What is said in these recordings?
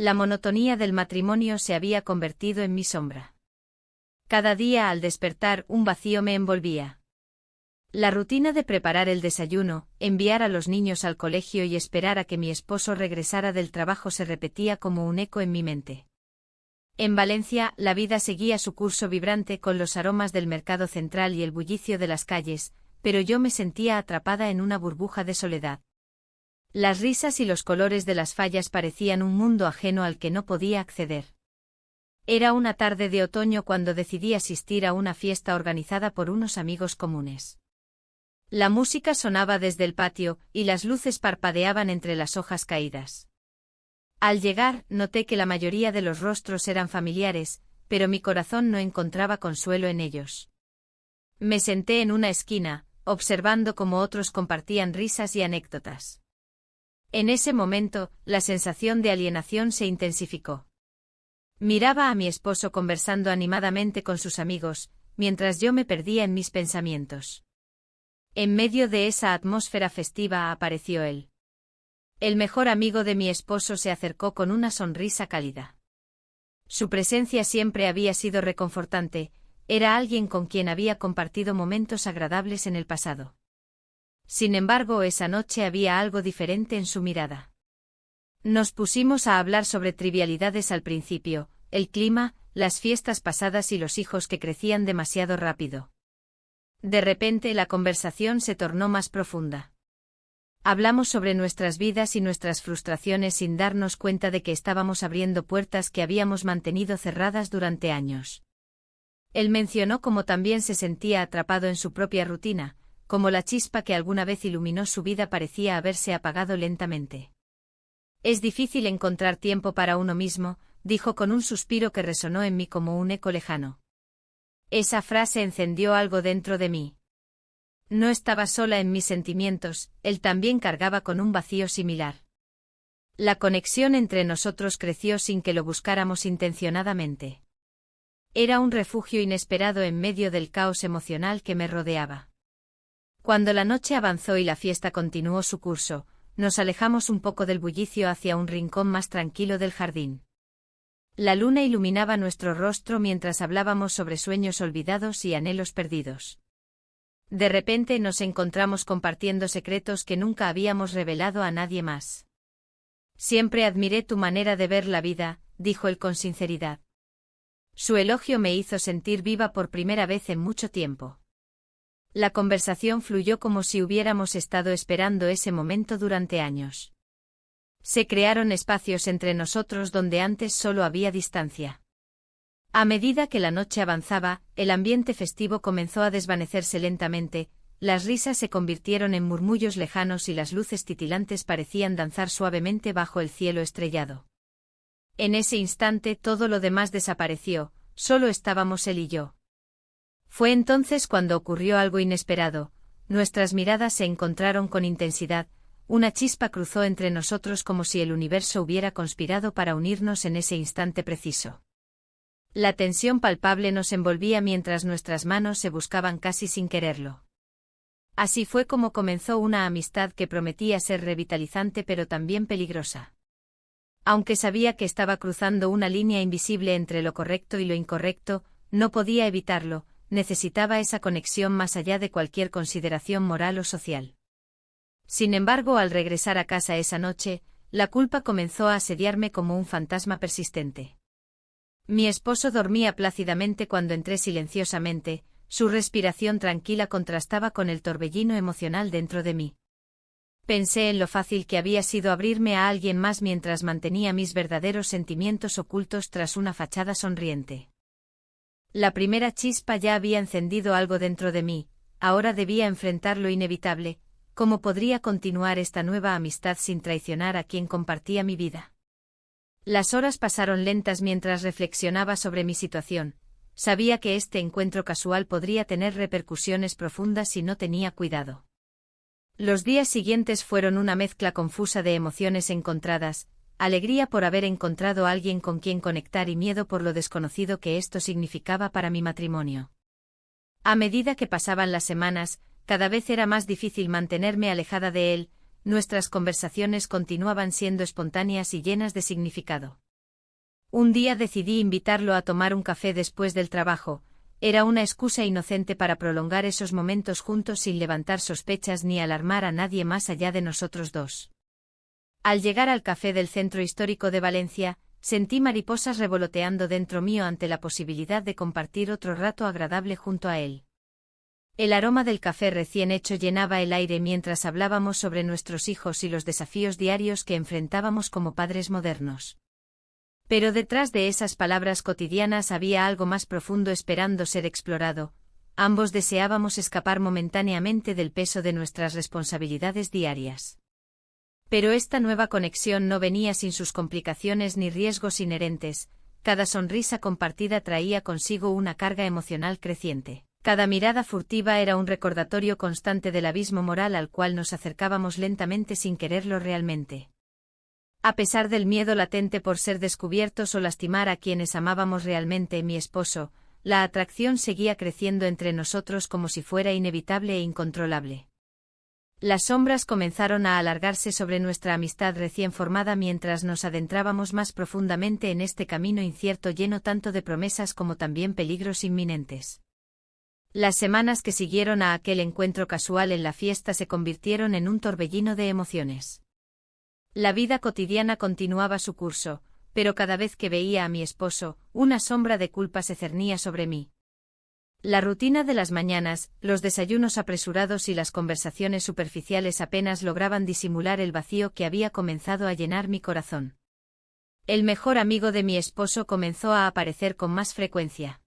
La monotonía del matrimonio se había convertido en mi sombra. Cada día al despertar un vacío me envolvía. La rutina de preparar el desayuno, enviar a los niños al colegio y esperar a que mi esposo regresara del trabajo se repetía como un eco en mi mente. En Valencia, la vida seguía su curso vibrante con los aromas del mercado central y el bullicio de las calles, pero yo me sentía atrapada en una burbuja de soledad. Las risas y los colores de las fallas parecían un mundo ajeno al que no podía acceder. Era una tarde de otoño cuando decidí asistir a una fiesta organizada por unos amigos comunes. La música sonaba desde el patio, y las luces parpadeaban entre las hojas caídas. Al llegar, noté que la mayoría de los rostros eran familiares, pero mi corazón no encontraba consuelo en ellos. Me senté en una esquina, observando cómo otros compartían risas y anécdotas. En ese momento, la sensación de alienación se intensificó. Miraba a mi esposo conversando animadamente con sus amigos, mientras yo me perdía en mis pensamientos. En medio de esa atmósfera festiva apareció él. El mejor amigo de mi esposo se acercó con una sonrisa cálida. Su presencia siempre había sido reconfortante, era alguien con quien había compartido momentos agradables en el pasado. Sin embargo, esa noche había algo diferente en su mirada. Nos pusimos a hablar sobre trivialidades al principio, el clima, las fiestas pasadas y los hijos que crecían demasiado rápido. De repente la conversación se tornó más profunda. Hablamos sobre nuestras vidas y nuestras frustraciones sin darnos cuenta de que estábamos abriendo puertas que habíamos mantenido cerradas durante años. Él mencionó cómo también se sentía atrapado en su propia rutina, como la chispa que alguna vez iluminó su vida parecía haberse apagado lentamente. Es difícil encontrar tiempo para uno mismo, dijo con un suspiro que resonó en mí como un eco lejano. Esa frase encendió algo dentro de mí. No estaba sola en mis sentimientos, él también cargaba con un vacío similar. La conexión entre nosotros creció sin que lo buscáramos intencionadamente. Era un refugio inesperado en medio del caos emocional que me rodeaba. Cuando la noche avanzó y la fiesta continuó su curso, nos alejamos un poco del bullicio hacia un rincón más tranquilo del jardín. La luna iluminaba nuestro rostro mientras hablábamos sobre sueños olvidados y anhelos perdidos. De repente nos encontramos compartiendo secretos que nunca habíamos revelado a nadie más. Siempre admiré tu manera de ver la vida, dijo él con sinceridad. Su elogio me hizo sentir viva por primera vez en mucho tiempo. La conversación fluyó como si hubiéramos estado esperando ese momento durante años. Se crearon espacios entre nosotros donde antes solo había distancia. A medida que la noche avanzaba, el ambiente festivo comenzó a desvanecerse lentamente, las risas se convirtieron en murmullos lejanos y las luces titilantes parecían danzar suavemente bajo el cielo estrellado. En ese instante todo lo demás desapareció, solo estábamos él y yo. Fue entonces cuando ocurrió algo inesperado, nuestras miradas se encontraron con intensidad, una chispa cruzó entre nosotros como si el universo hubiera conspirado para unirnos en ese instante preciso. La tensión palpable nos envolvía mientras nuestras manos se buscaban casi sin quererlo. Así fue como comenzó una amistad que prometía ser revitalizante pero también peligrosa. Aunque sabía que estaba cruzando una línea invisible entre lo correcto y lo incorrecto, no podía evitarlo, necesitaba esa conexión más allá de cualquier consideración moral o social. Sin embargo, al regresar a casa esa noche, la culpa comenzó a asediarme como un fantasma persistente. Mi esposo dormía plácidamente cuando entré silenciosamente, su respiración tranquila contrastaba con el torbellino emocional dentro de mí. Pensé en lo fácil que había sido abrirme a alguien más mientras mantenía mis verdaderos sentimientos ocultos tras una fachada sonriente. La primera chispa ya había encendido algo dentro de mí, ahora debía enfrentar lo inevitable. ¿Cómo podría continuar esta nueva amistad sin traicionar a quien compartía mi vida? Las horas pasaron lentas mientras reflexionaba sobre mi situación. Sabía que este encuentro casual podría tener repercusiones profundas si no tenía cuidado. Los días siguientes fueron una mezcla confusa de emociones encontradas, alegría por haber encontrado a alguien con quien conectar y miedo por lo desconocido que esto significaba para mi matrimonio. A medida que pasaban las semanas, cada vez era más difícil mantenerme alejada de él, nuestras conversaciones continuaban siendo espontáneas y llenas de significado. Un día decidí invitarlo a tomar un café después del trabajo. Era una excusa inocente para prolongar esos momentos juntos sin levantar sospechas ni alarmar a nadie más allá de nosotros dos. Al llegar al café del centro histórico de Valencia, sentí mariposas revoloteando dentro mío ante la posibilidad de compartir otro rato agradable junto a él. El aroma del café recién hecho llenaba el aire mientras hablábamos sobre nuestros hijos y los desafíos diarios que enfrentábamos como padres modernos. Pero detrás de esas palabras cotidianas había algo más profundo esperando ser explorado. Ambos deseábamos escapar momentáneamente del peso de nuestras responsabilidades diarias. Pero esta nueva conexión no venía sin sus complicaciones ni riesgos inherentes. Cada sonrisa compartida traía consigo una carga emocional creciente. Cada mirada furtiva era un recordatorio constante del abismo moral al cual nos acercábamos lentamente sin quererlo realmente. A pesar del miedo latente por ser descubiertos o lastimar a quienes amábamos realmente, mi esposo, la atracción seguía creciendo entre nosotros como si fuera inevitable e incontrolable. Las sombras comenzaron a alargarse sobre nuestra amistad recién formada mientras nos adentrábamos más profundamente en este camino incierto lleno tanto de promesas como también peligros inminentes. Las semanas que siguieron a aquel encuentro casual en la fiesta se convirtieron en un torbellino de emociones. La vida cotidiana continuaba su curso, pero cada vez que veía a mi esposo, una sombra de culpa se cernía sobre mí. La rutina de las mañanas, los desayunos apresurados y las conversaciones superficiales apenas lograban disimular el vacío que había comenzado a llenar mi corazón. El mejor amigo de mi esposo comenzó a aparecer con más frecuencia.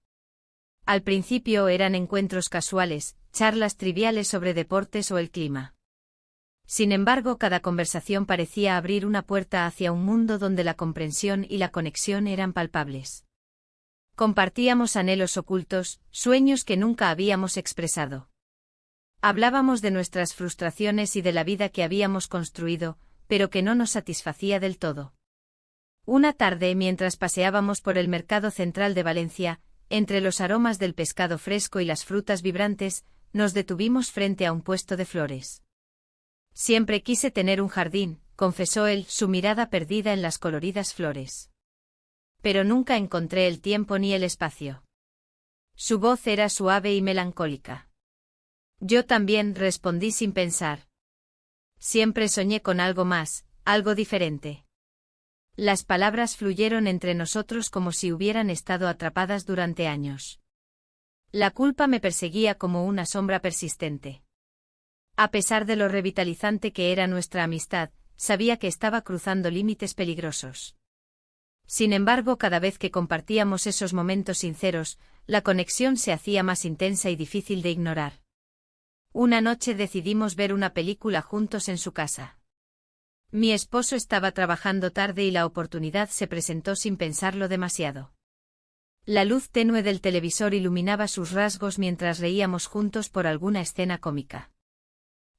Al principio eran encuentros casuales, charlas triviales sobre deportes o el clima. Sin embargo, cada conversación parecía abrir una puerta hacia un mundo donde la comprensión y la conexión eran palpables. Compartíamos anhelos ocultos, sueños que nunca habíamos expresado. Hablábamos de nuestras frustraciones y de la vida que habíamos construido, pero que no nos satisfacía del todo. Una tarde, mientras paseábamos por el mercado central de Valencia, entre los aromas del pescado fresco y las frutas vibrantes, nos detuvimos frente a un puesto de flores. Siempre quise tener un jardín, confesó él, su mirada perdida en las coloridas flores. Pero nunca encontré el tiempo ni el espacio. Su voz era suave y melancólica. Yo también, respondí sin pensar. Siempre soñé con algo más, algo diferente. Las palabras fluyeron entre nosotros como si hubieran estado atrapadas durante años. La culpa me perseguía como una sombra persistente. A pesar de lo revitalizante que era nuestra amistad, sabía que estaba cruzando límites peligrosos. Sin embargo, cada vez que compartíamos esos momentos sinceros, la conexión se hacía más intensa y difícil de ignorar. Una noche decidimos ver una película juntos en su casa. Mi esposo estaba trabajando tarde y la oportunidad se presentó sin pensarlo demasiado. La luz tenue del televisor iluminaba sus rasgos mientras reíamos juntos por alguna escena cómica.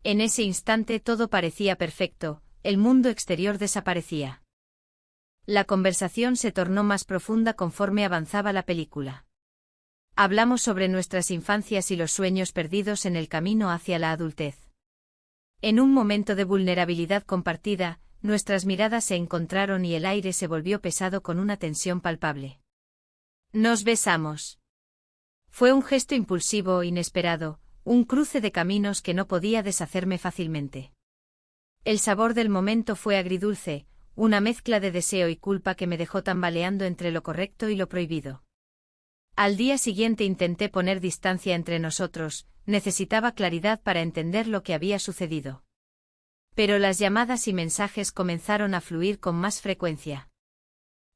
En ese instante todo parecía perfecto, el mundo exterior desaparecía. La conversación se tornó más profunda conforme avanzaba la película. Hablamos sobre nuestras infancias y los sueños perdidos en el camino hacia la adultez. En un momento de vulnerabilidad compartida, nuestras miradas se encontraron y el aire se volvió pesado con una tensión palpable. Nos besamos. Fue un gesto impulsivo, inesperado, un cruce de caminos que no podía deshacerme fácilmente. El sabor del momento fue agridulce, una mezcla de deseo y culpa que me dejó tambaleando entre lo correcto y lo prohibido. Al día siguiente intenté poner distancia entre nosotros, necesitaba claridad para entender lo que había sucedido. Pero las llamadas y mensajes comenzaron a fluir con más frecuencia.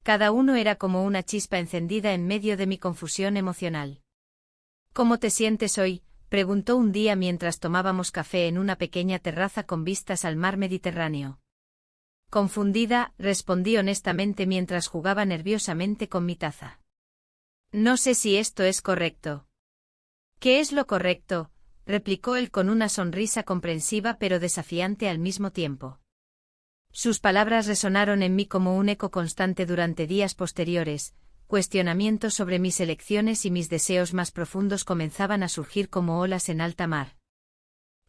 Cada uno era como una chispa encendida en medio de mi confusión emocional. ¿Cómo te sientes hoy?, preguntó un día mientras tomábamos café en una pequeña terraza con vistas al mar Mediterráneo. Confundida, respondí honestamente mientras jugaba nerviosamente con mi taza. No sé si esto es correcto. ¿Qué es lo correcto?, replicó él con una sonrisa comprensiva pero desafiante al mismo tiempo. Sus palabras resonaron en mí como un eco constante durante días posteriores. Cuestionamientos sobre mis elecciones y mis deseos más profundos comenzaban a surgir como olas en alta mar.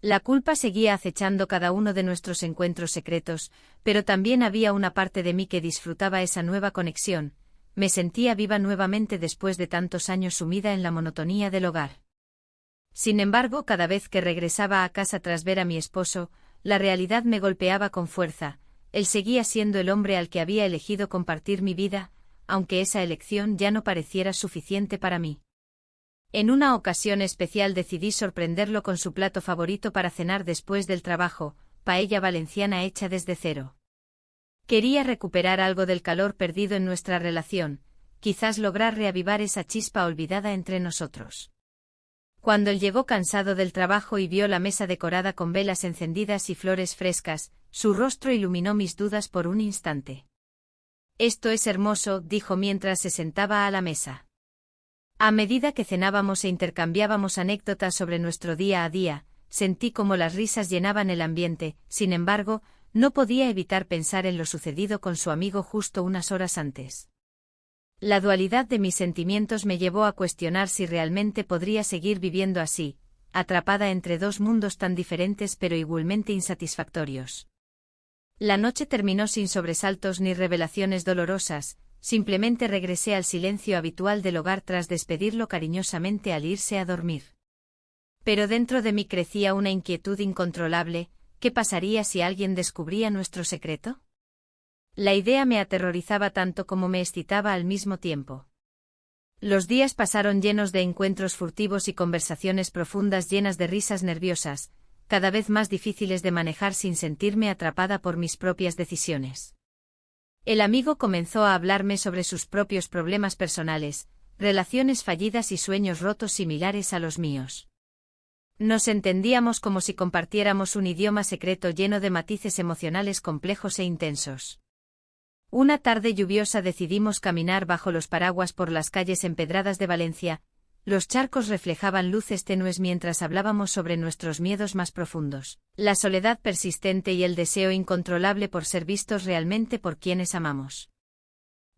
La culpa seguía acechando cada uno de nuestros encuentros secretos, pero también había una parte de mí que disfrutaba esa nueva conexión. me sentía viva nuevamente después de tantos años sumida en la monotonía del hogar. Sin embargo, cada vez que regresaba a casa tras ver a mi esposo, la realidad me golpeaba con fuerza. Él seguía siendo el hombre al que había elegido compartir mi vida, aunque esa elección ya no pareciera suficiente para mí. En una ocasión especial decidí sorprenderlo con su plato favorito para cenar después del trabajo, paella valenciana hecha desde cero. Quería recuperar algo del calor perdido en nuestra relación, quizás lograr reavivar esa chispa olvidada entre nosotros. Cuando él llegó cansado del trabajo y vio la mesa decorada con velas encendidas y flores frescas, su rostro iluminó mis dudas por un instante. «Esto es hermoso», dijo mientras se sentaba a la mesa. A medida que cenábamos e intercambiábamos anécdotas sobre nuestro día a día, sentí como las risas llenaban el ambiente. Sin embargo, no podía evitar pensar en lo sucedido con su amigo justo unas horas antes. La dualidad de mis sentimientos me llevó a cuestionar si realmente podría seguir viviendo así, atrapada entre dos mundos tan diferentes pero igualmente insatisfactorios. La noche terminó sin sobresaltos ni revelaciones dolorosas, simplemente regresé al silencio habitual del hogar tras despedirlo cariñosamente al irse a dormir. Pero dentro de mí crecía una inquietud incontrolable. ¿Qué pasaría si alguien descubría nuestro secreto? La idea me aterrorizaba tanto como me excitaba al mismo tiempo. Los días pasaron llenos de encuentros furtivos y conversaciones profundas llenas de risas nerviosas, cada vez más difíciles de manejar sin sentirme atrapada por mis propias decisiones. El amigo comenzó a hablarme sobre sus propios problemas personales, relaciones fallidas y sueños rotos similares a los míos. Nos entendíamos como si compartiéramos un idioma secreto lleno de matices emocionales complejos e intensos. Una tarde lluviosa decidimos caminar bajo los paraguas por las calles empedradas de Valencia. Los charcos reflejaban luces tenues mientras hablábamos sobre nuestros miedos más profundos, la soledad persistente y el deseo incontrolable por ser vistos realmente por quienes amamos.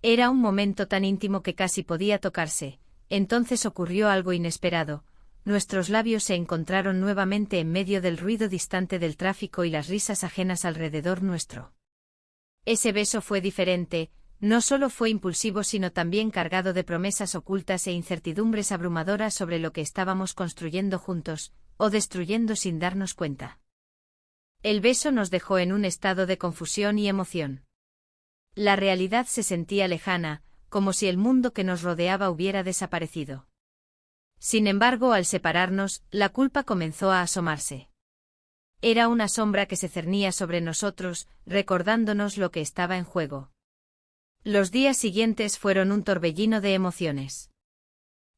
Era un momento tan íntimo que casi podía tocarse. Entonces ocurrió algo inesperado. Nuestros labios se encontraron nuevamente en medio del ruido distante del tráfico y las risas ajenas alrededor nuestro. Ese beso fue diferente, no solo fue impulsivo sino también cargado de promesas ocultas e incertidumbres abrumadoras sobre lo que estábamos construyendo juntos, o destruyendo sin darnos cuenta. El beso nos dejó en un estado de confusión y emoción. La realidad se sentía lejana, como si el mundo que nos rodeaba hubiera desaparecido. Sin embargo, al separarnos, la culpa comenzó a asomarse. Era una sombra que se cernía sobre nosotros, recordándonos lo que estaba en juego. Los días siguientes fueron un torbellino de emociones.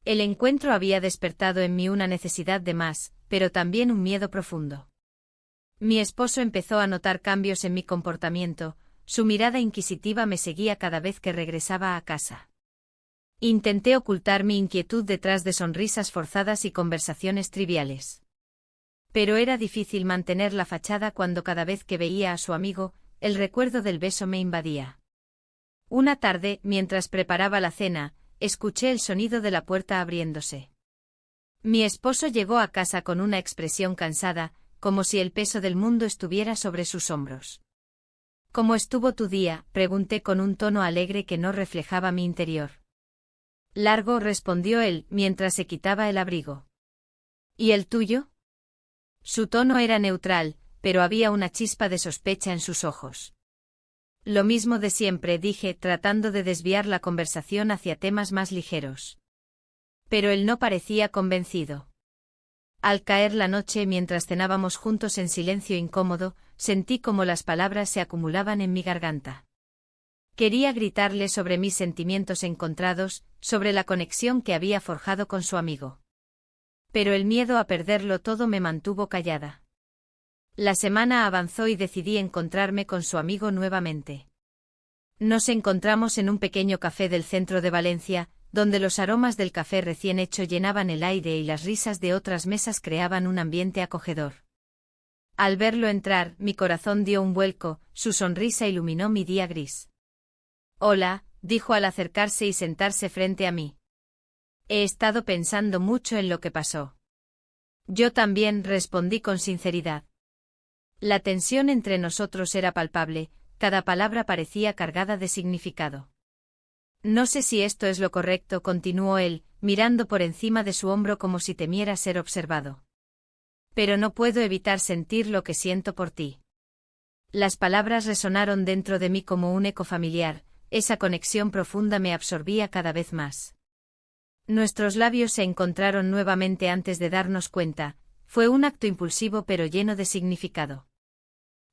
El encuentro había despertado en mí una necesidad de más, pero también un miedo profundo. Mi esposo empezó a notar cambios en mi comportamiento, su mirada inquisitiva me seguía cada vez que regresaba a casa. Intenté ocultar mi inquietud detrás de sonrisas forzadas y conversaciones triviales. Pero era difícil mantener la fachada cuando cada vez que veía a su amigo, el recuerdo del beso me invadía. Una tarde, mientras preparaba la cena, escuché el sonido de la puerta abriéndose. Mi esposo llegó a casa con una expresión cansada, como si el peso del mundo estuviera sobre sus hombros. «¿Cómo estuvo tu día?», pregunté con un tono alegre que no reflejaba mi interior. «Largo», respondió él, mientras se quitaba el abrigo. «¿Y el tuyo?». Su tono era neutral, pero había una chispa de sospecha en sus ojos. «Lo mismo de siempre», dije, tratando de desviar la conversación hacia temas más ligeros. Pero él no parecía convencido. Al caer la noche mientras cenábamos juntos en silencio incómodo, sentí como las palabras se acumulaban en mi garganta. Quería gritarle sobre mis sentimientos encontrados, sobre la conexión que había forjado con su amigo. Pero el miedo a perderlo todo me mantuvo callada. La semana avanzó y decidí encontrarme con su amigo nuevamente. Nos encontramos en un pequeño café del centro de Valencia, donde los aromas del café recién hecho llenaban el aire y las risas de otras mesas creaban un ambiente acogedor. Al verlo entrar, mi corazón dio un vuelco, su sonrisa iluminó mi día gris. «Hola», dijo al acercarse y sentarse frente a mí. «He estado pensando mucho en lo que pasó». «Yo también», respondí con sinceridad. La tensión entre nosotros era palpable, cada palabra parecía cargada de significado. No sé si esto es lo correcto, continuó él, mirando por encima de su hombro como si temiera ser observado. Pero no puedo evitar sentir lo que siento por ti. Las palabras resonaron dentro de mí como un eco familiar, esa conexión profunda me absorbía cada vez más. Nuestros labios se encontraron nuevamente antes de darnos cuenta, fue un acto impulsivo pero lleno de significado.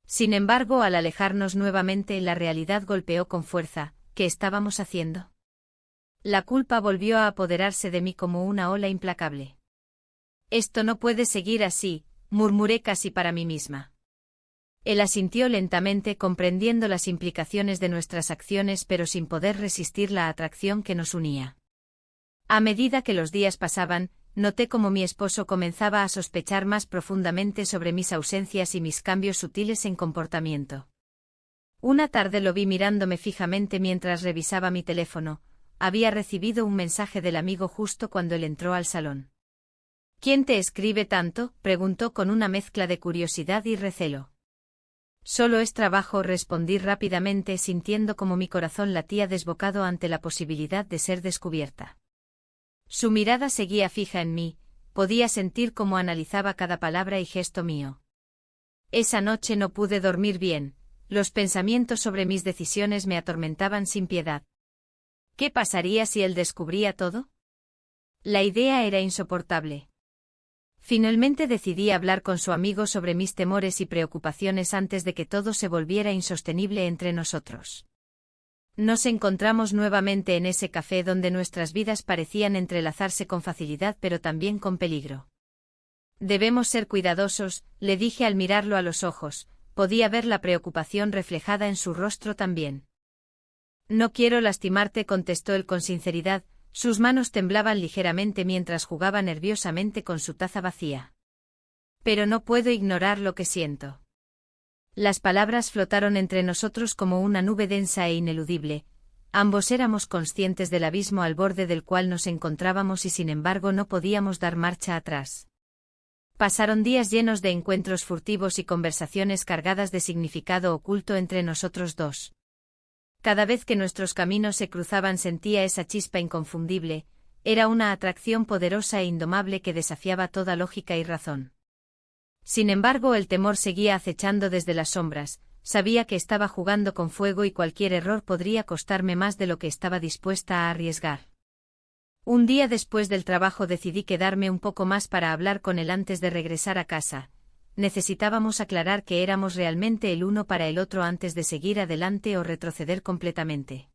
Sin embargo, al alejarnos nuevamente, la realidad golpeó con fuerza. ¿Qué estábamos haciendo? La culpa volvió a apoderarse de mí como una ola implacable. Esto no puede seguir así, murmuré casi para mí misma. Él asintió lentamente, comprendiendo las implicaciones de nuestras acciones pero sin poder resistir la atracción que nos unía. A medida que los días pasaban, noté cómo mi esposo comenzaba a sospechar más profundamente sobre mis ausencias y mis cambios sutiles en comportamiento. Una tarde lo vi mirándome fijamente mientras revisaba mi teléfono. Había recibido un mensaje del amigo justo cuando él entró al salón. ¿Quién te escribe tanto?, preguntó con una mezcla de curiosidad y recelo. Solo es trabajo, respondí rápidamente, sintiendo como mi corazón latía desbocado ante la posibilidad de ser descubierta. Su mirada seguía fija en mí, podía sentir cómo analizaba cada palabra y gesto mío. Esa noche no pude dormir bien, los pensamientos sobre mis decisiones me atormentaban sin piedad. ¿Qué pasaría si él descubría todo? La idea era insoportable. Finalmente decidí hablar con su amigo sobre mis temores y preocupaciones antes de que todo se volviera insostenible entre nosotros. Nos encontramos nuevamente en ese café donde nuestras vidas parecían entrelazarse con facilidad pero también con peligro. Debemos ser cuidadosos, le dije al mirarlo a los ojos, podía ver la preocupación reflejada en su rostro también. No quiero lastimarte, contestó él con sinceridad, sus manos temblaban ligeramente mientras jugaba nerviosamente con su taza vacía. Pero no puedo ignorar lo que siento. Las palabras flotaron entre nosotros como una nube densa e ineludible. Ambos éramos conscientes del abismo al borde del cual nos encontrábamos y sin embargo no podíamos dar marcha atrás. Pasaron días llenos de encuentros furtivos y conversaciones cargadas de significado oculto entre nosotros dos. Cada vez que nuestros caminos se cruzaban sentía esa chispa inconfundible, era una atracción poderosa e indomable que desafiaba toda lógica y razón. Sin embargo, el temor seguía acechando desde las sombras, sabía que estaba jugando con fuego y cualquier error podría costarme más de lo que estaba dispuesta a arriesgar. Un día después del trabajo decidí quedarme un poco más para hablar con él antes de regresar a casa. Necesitábamos aclarar que éramos realmente el uno para el otro antes de seguir adelante o retroceder completamente.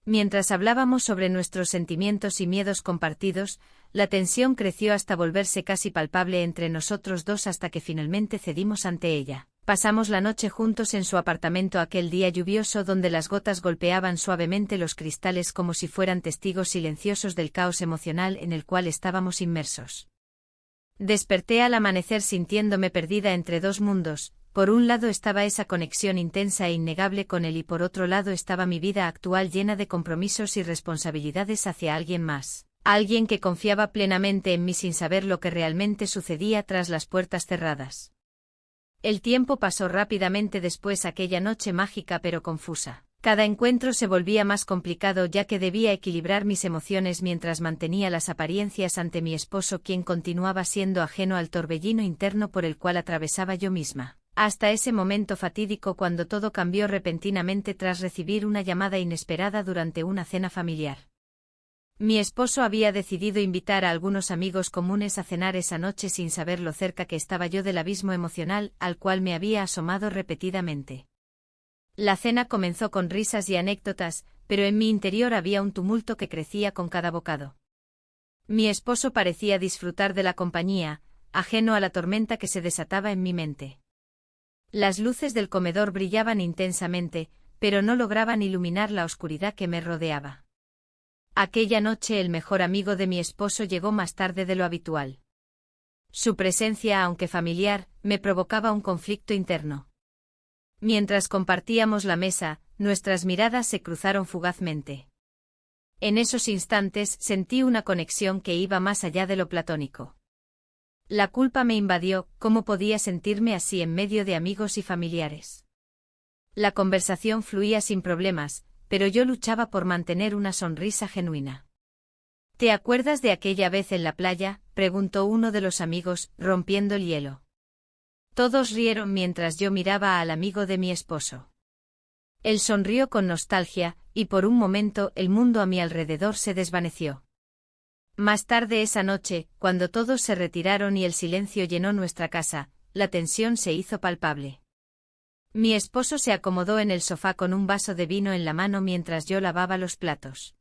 Mientras hablábamos sobre nuestros sentimientos y miedos compartidos, la tensión creció hasta volverse casi palpable entre nosotros dos hasta que finalmente cedimos ante ella. Pasamos la noche juntos en su apartamento aquel día lluvioso donde las gotas golpeaban suavemente los cristales como si fueran testigos silenciosos del caos emocional en el cual estábamos inmersos. Desperté al amanecer sintiéndome perdida entre dos mundos. Por un lado estaba esa conexión intensa e innegable con él y por otro lado estaba mi vida actual llena de compromisos y responsabilidades hacia alguien más, alguien que confiaba plenamente en mí sin saber lo que realmente sucedía tras las puertas cerradas. El tiempo pasó rápidamente después aquella noche mágica pero confusa. Cada encuentro se volvía más complicado ya que debía equilibrar mis emociones mientras mantenía las apariencias ante mi esposo quien continuaba siendo ajeno al torbellino interno por el cual atravesaba yo misma. Hasta ese momento fatídico cuando todo cambió repentinamente tras recibir una llamada inesperada durante una cena familiar. Mi esposo había decidido invitar a algunos amigos comunes a cenar esa noche sin saber lo cerca que estaba yo del abismo emocional al cual me había asomado repetidamente. La cena comenzó con risas y anécdotas, pero en mi interior había un tumulto que crecía con cada bocado. Mi esposo parecía disfrutar de la compañía, ajeno a la tormenta que se desataba en mi mente. Las luces del comedor brillaban intensamente, pero no lograban iluminar la oscuridad que me rodeaba. Aquella noche el mejor amigo de mi esposo llegó más tarde de lo habitual. Su presencia, aunque familiar, me provocaba un conflicto interno. Mientras compartíamos la mesa, nuestras miradas se cruzaron fugazmente. En esos instantes sentí una conexión que iba más allá de lo platónico. La culpa me invadió, ¿cómo podía sentirme así en medio de amigos y familiares? La conversación fluía sin problemas, pero yo luchaba por mantener una sonrisa genuina. ¿Te acuerdas de aquella vez en la playa?, preguntó uno de los amigos, rompiendo el hielo. Todos rieron mientras yo miraba al amigo de mi esposo. Él sonrió con nostalgia, y por un momento el mundo a mi alrededor se desvaneció. Más tarde esa noche, cuando todos se retiraron y el silencio llenó nuestra casa, la tensión se hizo palpable. Mi esposo se acomodó en el sofá con un vaso de vino en la mano mientras yo lavaba los platos.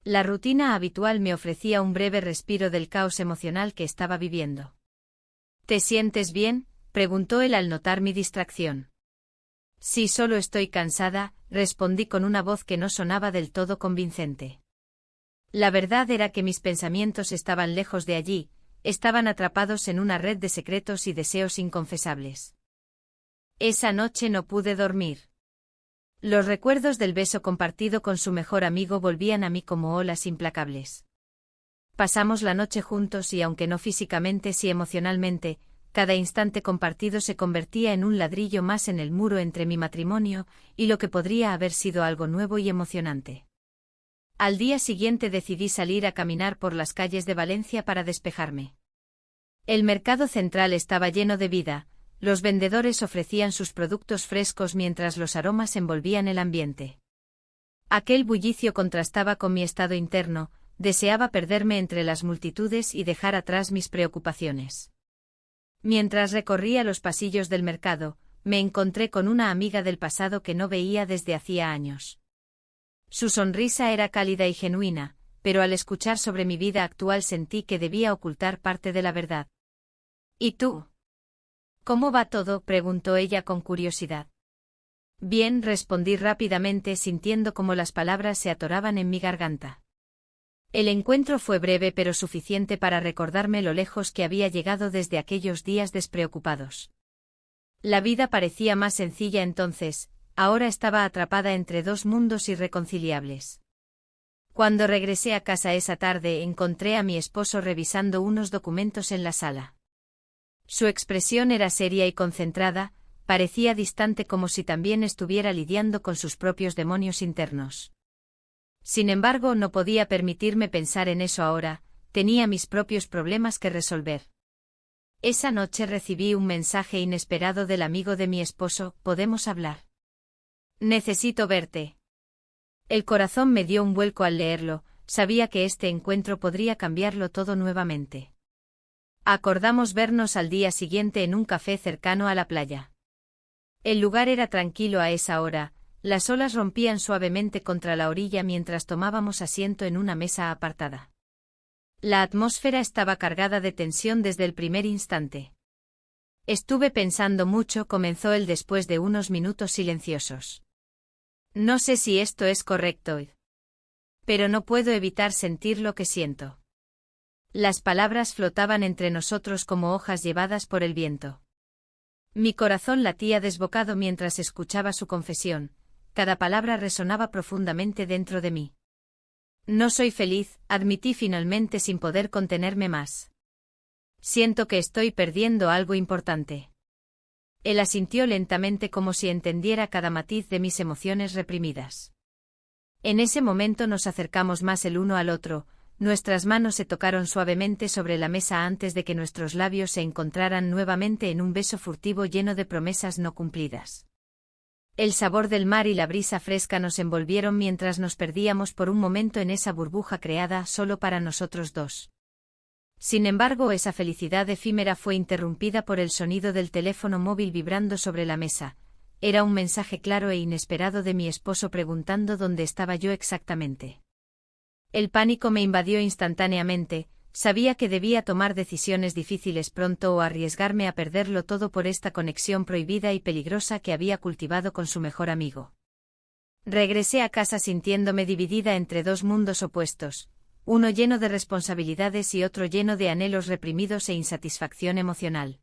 La rutina habitual me ofrecía un breve respiro del caos emocional que estaba viviendo. ¿Te sientes bien?, preguntó él al notar mi distracción. Sí, solo estoy cansada, respondí con una voz que no sonaba del todo convincente. La verdad era que mis pensamientos estaban lejos de allí, estaban atrapados en una red de secretos y deseos inconfesables. Esa noche no pude dormir. Los recuerdos del beso compartido con su mejor amigo volvían a mí como olas implacables. Pasamos la noche juntos y aunque no físicamente sí emocionalmente, cada instante compartido se convertía en un ladrillo más en el muro entre mi matrimonio y lo que podría haber sido algo nuevo y emocionante. Al día siguiente decidí salir a caminar por las calles de Valencia para despejarme. El mercado central estaba lleno de vida, los vendedores ofrecían sus productos frescos mientras los aromas envolvían el ambiente. Aquel bullicio contrastaba con mi estado interno, deseaba perderme entre las multitudes y dejar atrás mis preocupaciones. Mientras recorría los pasillos del mercado, me encontré con una amiga del pasado que no veía desde hacía años. Su sonrisa era cálida y genuina, pero al escuchar sobre mi vida actual sentí que debía ocultar parte de la verdad. ¿Y tú? ¿Cómo va todo?, preguntó ella con curiosidad. Bien, respondí rápidamente sintiendo como las palabras se atoraban en mi garganta. El encuentro fue breve pero suficiente para recordarme lo lejos que había llegado desde aquellos días despreocupados. La vida parecía más sencilla entonces, ahora estaba atrapada entre dos mundos irreconciliables. Cuando regresé a casa esa tarde encontré a mi esposo revisando unos documentos en la sala. Su expresión era seria y concentrada, parecía distante como si también estuviera lidiando con sus propios demonios internos. Sin embargo, no podía permitirme pensar en eso ahora, tenía mis propios problemas que resolver. Esa noche recibí un mensaje inesperado del amigo de mi esposo: ¿podemos hablar? Necesito verte. El corazón me dio un vuelco al leerlo, sabía que este encuentro podría cambiarlo todo nuevamente. Acordamos vernos al día siguiente en un café cercano a la playa. El lugar era tranquilo a esa hora, las olas rompían suavemente contra la orilla mientras tomábamos asiento en una mesa apartada. La atmósfera estaba cargada de tensión desde el primer instante. Estuve pensando mucho, comenzó él después de unos minutos silenciosos. No sé si esto es correcto, pero no puedo evitar sentir lo que siento. Las palabras flotaban entre nosotros como hojas llevadas por el viento. Mi corazón latía desbocado mientras escuchaba su confesión, cada palabra resonaba profundamente dentro de mí. No soy feliz, admití finalmente sin poder contenerme más. Siento que estoy perdiendo algo importante. Él asintió lentamente como si entendiera cada matiz de mis emociones reprimidas. En ese momento nos acercamos más el uno al otro, nuestras manos se tocaron suavemente sobre la mesa antes de que nuestros labios se encontraran nuevamente en un beso furtivo lleno de promesas no cumplidas. El sabor del mar y la brisa fresca nos envolvieron mientras nos perdíamos por un momento en esa burbuja creada solo para nosotros dos. Sin embargo, esa felicidad efímera fue interrumpida por el sonido del teléfono móvil vibrando sobre la mesa. Era un mensaje claro e inesperado de mi esposo preguntando dónde estaba yo exactamente. El pánico me invadió instantáneamente, sabía que debía tomar decisiones difíciles pronto o arriesgarme a perderlo todo por esta conexión prohibida y peligrosa que había cultivado con su mejor amigo. Regresé a casa sintiéndome dividida entre dos mundos opuestos, uno lleno de responsabilidades y otro lleno de anhelos reprimidos e insatisfacción emocional.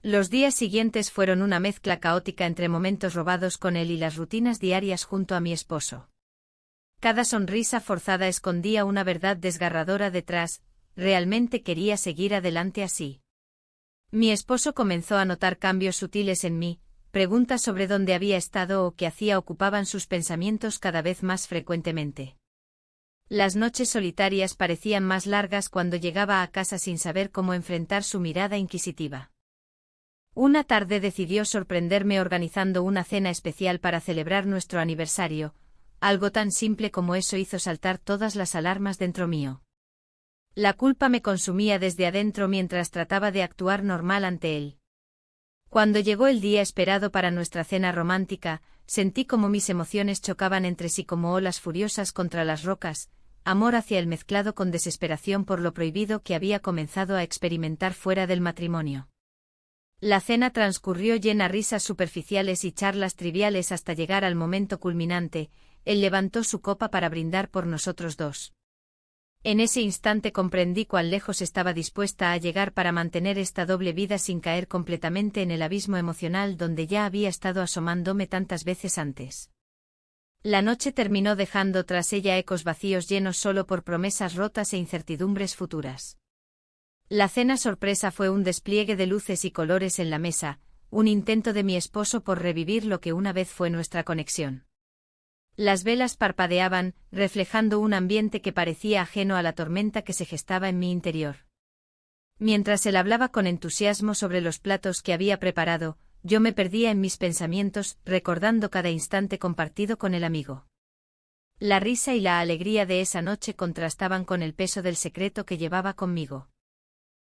Los días siguientes fueron una mezcla caótica entre momentos robados con él y las rutinas diarias junto a mi esposo. Cada sonrisa forzada escondía una verdad desgarradora detrás, realmente quería seguir adelante así. Mi esposo comenzó a notar cambios sutiles en mí, preguntas sobre dónde había estado o qué hacía ocupaban sus pensamientos cada vez más frecuentemente. Las noches solitarias parecían más largas cuando llegaba a casa sin saber cómo enfrentar su mirada inquisitiva. Una tarde decidió sorprenderme organizando una cena especial para celebrar nuestro aniversario. Algo tan simple como eso hizo saltar todas las alarmas dentro mío. La culpa me consumía desde adentro mientras trataba de actuar normal ante él. Cuando llegó el día esperado para nuestra cena romántica, sentí como mis emociones chocaban entre sí como olas furiosas contra las rocas, amor hacia él mezclado con desesperación por lo prohibido que había comenzado a experimentar fuera del matrimonio. La cena transcurrió llena de risas superficiales y charlas triviales hasta llegar al momento culminante. Él levantó su copa para brindar por nosotros dos. En ese instante comprendí cuán lejos estaba dispuesta a llegar para mantener esta doble vida sin caer completamente en el abismo emocional donde ya había estado asomándome tantas veces antes. La noche terminó dejando tras ella ecos vacíos llenos solo por promesas rotas e incertidumbres futuras. La cena sorpresa fue un despliegue de luces y colores en la mesa, un intento de mi esposo por revivir lo que una vez fue nuestra conexión. Las velas parpadeaban, reflejando un ambiente que parecía ajeno a la tormenta que se gestaba en mi interior. Mientras él hablaba con entusiasmo sobre los platos que había preparado, yo me perdía en mis pensamientos, recordando cada instante compartido con el amigo. La risa y la alegría de esa noche contrastaban con el peso del secreto que llevaba conmigo.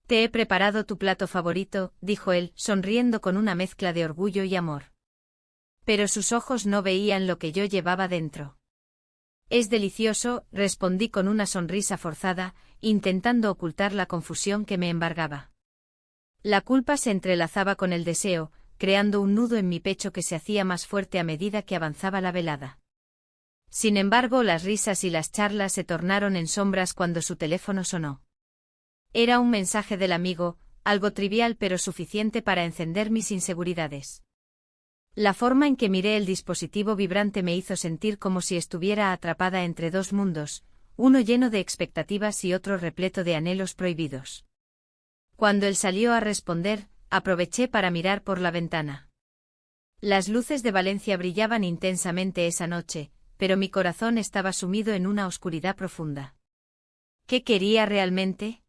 «Te he preparado tu plato favorito», dijo él, sonriendo con una mezcla de orgullo y amor. Pero sus ojos no veían lo que yo llevaba dentro. «Es delicioso», respondí con una sonrisa forzada, intentando ocultar la confusión que me embargaba. La culpa se entrelazaba con el deseo, creando un nudo en mi pecho que se hacía más fuerte a medida que avanzaba la velada. Sin embargo, las risas y las charlas se tornaron en sombras cuando su teléfono sonó. Era un mensaje del amigo, algo trivial pero suficiente para encender mis inseguridades. La forma en que miré el dispositivo vibrante me hizo sentir como si estuviera atrapada entre dos mundos, uno lleno de expectativas y otro repleto de anhelos prohibidos. Cuando él salió a responder, aproveché para mirar por la ventana. Las luces de Valencia brillaban intensamente esa noche, pero mi corazón estaba sumido en una oscuridad profunda. ¿Qué quería realmente?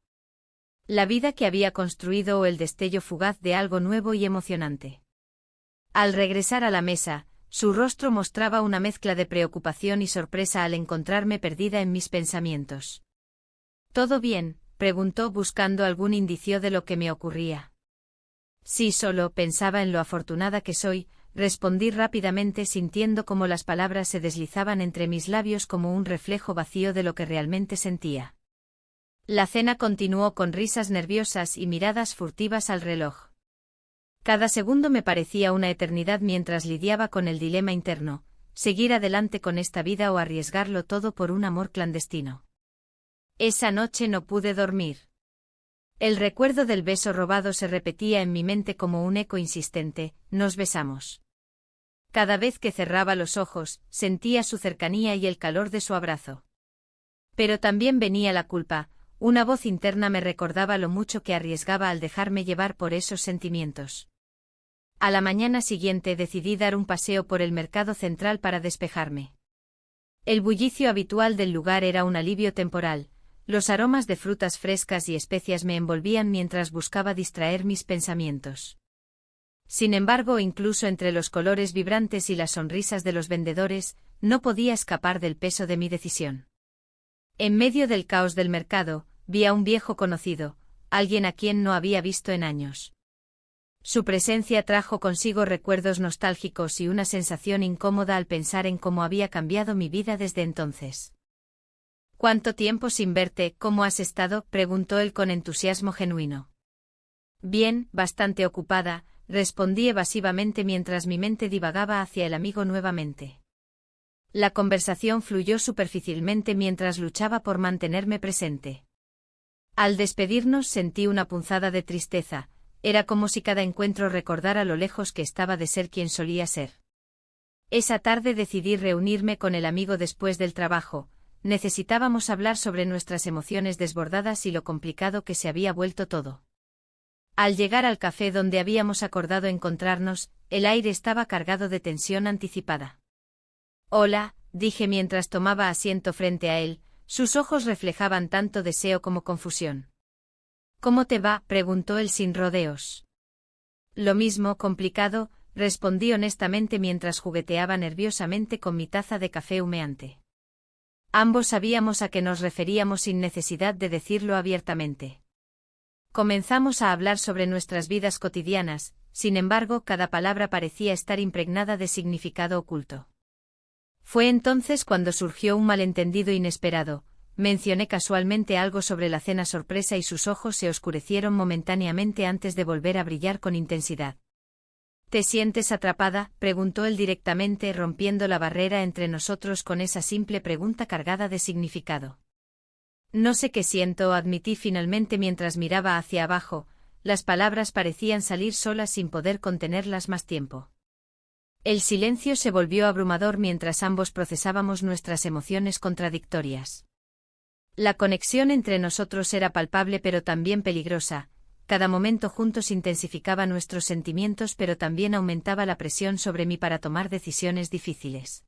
¿La vida que había construido o el destello fugaz de algo nuevo y emocionante? Al regresar a la mesa, su rostro mostraba una mezcla de preocupación y sorpresa al encontrarme perdida en mis pensamientos. ¿Todo bien?, preguntó buscando algún indicio de lo que me ocurría. Sí, solo pensaba en lo afortunada que soy, respondí rápidamente sintiendo como las palabras se deslizaban entre mis labios como un reflejo vacío de lo que realmente sentía. La cena continuó con risas nerviosas y miradas furtivas al reloj. Cada segundo me parecía una eternidad mientras lidiaba con el dilema interno, seguir adelante con esta vida o arriesgarlo todo por un amor clandestino. Esa noche no pude dormir. El recuerdo del beso robado se repetía en mi mente como un eco insistente. Nos besamos. Cada vez que cerraba los ojos, sentía su cercanía y el calor de su abrazo. Pero también venía la culpa. Una voz interna me recordaba lo mucho que arriesgaba al dejarme llevar por esos sentimientos. A la mañana siguiente decidí dar un paseo por el mercado central para despejarme. El bullicio habitual del lugar era un alivio temporal. Los aromas de frutas frescas y especias me envolvían mientras buscaba distraer mis pensamientos. Sin embargo, incluso entre los colores vibrantes y las sonrisas de los vendedores, no podía escapar del peso de mi decisión. En medio del caos del mercado, vi a un viejo conocido, alguien a quien no había visto en años. Su presencia trajo consigo recuerdos nostálgicos y una sensación incómoda al pensar en cómo había cambiado mi vida desde entonces. «¿Cuánto tiempo sin verte? ¿Cómo has estado?», preguntó él con entusiasmo genuino. «Bien, bastante ocupada», respondí evasivamente mientras mi mente divagaba hacia el amigo nuevamente. La conversación fluyó superficialmente mientras luchaba por mantenerme presente. Al despedirnos sentí una punzada de tristeza, era como si cada encuentro recordara lo lejos que estaba de ser quien solía ser. Esa tarde decidí reunirme con el amigo después del trabajo, necesitábamos hablar sobre nuestras emociones desbordadas y lo complicado que se había vuelto todo. Al llegar al café donde habíamos acordado encontrarnos, el aire estaba cargado de tensión anticipada. Hola, dije mientras tomaba asiento frente a él, sus ojos reflejaban tanto deseo como confusión. ¿Cómo te va?, preguntó él sin rodeos. Lo mismo, complicado, respondí honestamente mientras jugueteaba nerviosamente con mi taza de café humeante. Ambos sabíamos a qué nos referíamos sin necesidad de decirlo abiertamente. Comenzamos a hablar sobre nuestras vidas cotidianas, sin embargo, cada palabra parecía estar impregnada de significado oculto. Fue entonces cuando surgió un malentendido inesperado. Mencioné casualmente algo sobre la cena sorpresa y sus ojos se oscurecieron momentáneamente antes de volver a brillar con intensidad. ¿Te sientes atrapada?, preguntó él directamente, rompiendo la barrera entre nosotros con esa simple pregunta cargada de significado. No sé qué siento, admití finalmente mientras miraba hacia abajo. Las palabras parecían salir solas sin poder contenerlas más tiempo. El silencio se volvió abrumador mientras ambos procesábamos nuestras emociones contradictorias. La conexión entre nosotros era palpable pero también peligrosa. Cada momento juntos intensificaba nuestros sentimientos pero también aumentaba la presión sobre mí para tomar decisiones difíciles.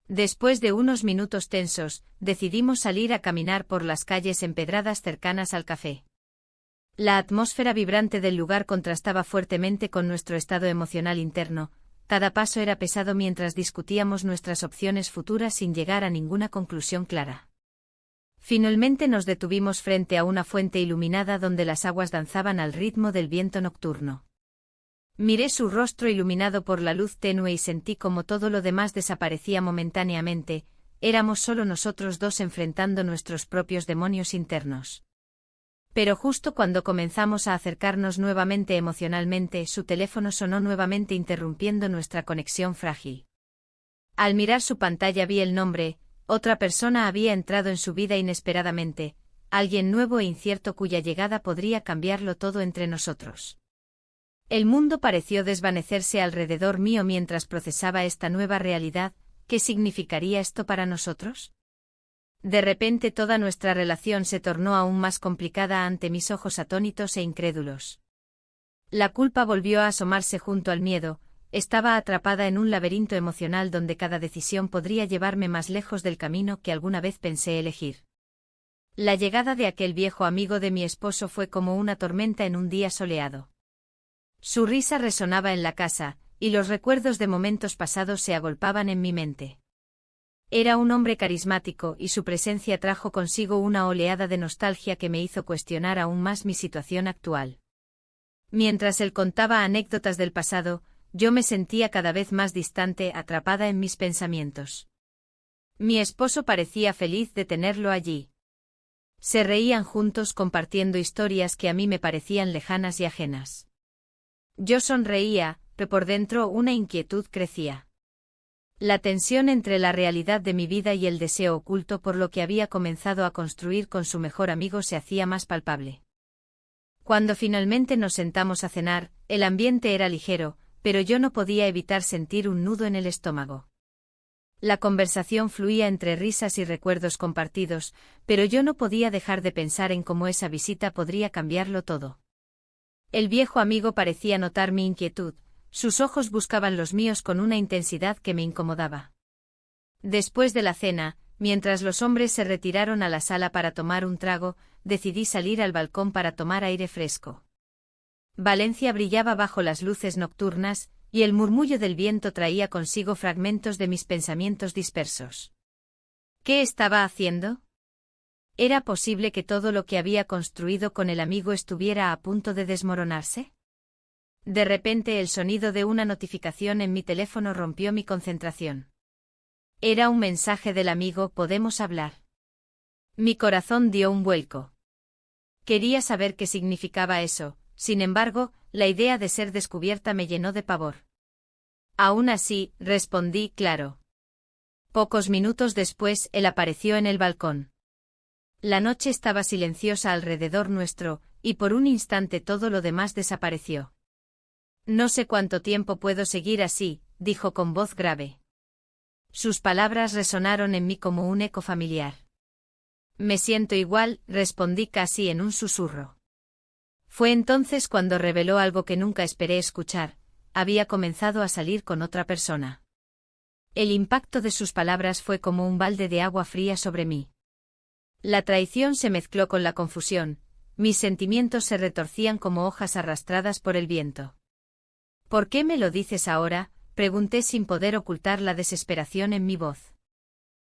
Después de unos minutos tensos, decidimos salir a caminar por las calles empedradas cercanas al café. La atmósfera vibrante del lugar contrastaba fuertemente con nuestro estado emocional interno. Cada paso era pesado mientras discutíamos nuestras opciones futuras sin llegar a ninguna conclusión clara. Finalmente nos detuvimos frente a una fuente iluminada donde las aguas danzaban al ritmo del viento nocturno. Miré su rostro iluminado por la luz tenue y sentí como todo lo demás desaparecía momentáneamente. Éramos solo nosotros dos enfrentando nuestros propios demonios internos. Pero justo cuando comenzamos a acercarnos nuevamente emocionalmente, su teléfono sonó nuevamente interrumpiendo nuestra conexión frágil. Al mirar su pantalla vi el nombre. Otra persona había entrado en su vida inesperadamente, alguien nuevo e incierto cuya llegada podría cambiarlo todo entre nosotros. El mundo pareció desvanecerse alrededor mío mientras procesaba esta nueva realidad. ¿Qué significaría esto para nosotros? De repente toda nuestra relación se tornó aún más complicada ante mis ojos atónitos e incrédulos. La culpa volvió a asomarse junto al miedo. Estaba atrapada en un laberinto emocional donde cada decisión podría llevarme más lejos del camino que alguna vez pensé elegir. La llegada de aquel viejo amigo de mi esposo fue como una tormenta en un día soleado. Su risa resonaba en la casa, y los recuerdos de momentos pasados se agolpaban en mi mente. Era un hombre carismático y su presencia trajo consigo una oleada de nostalgia que me hizo cuestionar aún más mi situación actual. Mientras él contaba anécdotas del pasado, yo me sentía cada vez más distante, atrapada en mis pensamientos. Mi esposo parecía feliz de tenerlo allí. Se reían juntos compartiendo historias que a mí me parecían lejanas y ajenas. Yo sonreía, pero por dentro una inquietud crecía. La tensión entre la realidad de mi vida y el deseo oculto por lo que había comenzado a construir con su mejor amigo se hacía más palpable. Cuando finalmente nos sentamos a cenar, el ambiente era ligero, pero yo no podía evitar sentir un nudo en el estómago. La conversación fluía entre risas y recuerdos compartidos, pero yo no podía dejar de pensar en cómo esa visita podría cambiarlo todo. El viejo amigo parecía notar mi inquietud, sus ojos buscaban los míos con una intensidad que me incomodaba. Después de la cena, mientras los hombres se retiraron a la sala para tomar un trago, decidí salir al balcón para tomar aire fresco. Valencia brillaba bajo las luces nocturnas, y el murmullo del viento traía consigo fragmentos de mis pensamientos dispersos. ¿Qué estaba haciendo? ¿Era posible que todo lo que había construido con el amigo estuviera a punto de desmoronarse? De repente el sonido de una notificación en mi teléfono rompió mi concentración. Era un mensaje del amigo, ¿podemos hablar? Mi corazón dio un vuelco. Quería saber qué significaba eso. Sin embargo, la idea de ser descubierta me llenó de pavor. Aún así, respondí, claro. Pocos minutos después, él apareció en el balcón. La noche estaba silenciosa alrededor nuestro, y por un instante todo lo demás desapareció. No sé cuánto tiempo puedo seguir así, dijo con voz grave. Sus palabras resonaron en mí como un eco familiar. Me siento igual, respondí casi en un susurro. Fue entonces cuando reveló algo que nunca esperé escuchar: había comenzado a salir con otra persona. El impacto de sus palabras fue como un balde de agua fría sobre mí. La traición se mezcló con la confusión, mis sentimientos se retorcían como hojas arrastradas por el viento. ¿Por qué me lo dices ahora?, pregunté sin poder ocultar la desesperación en mi voz.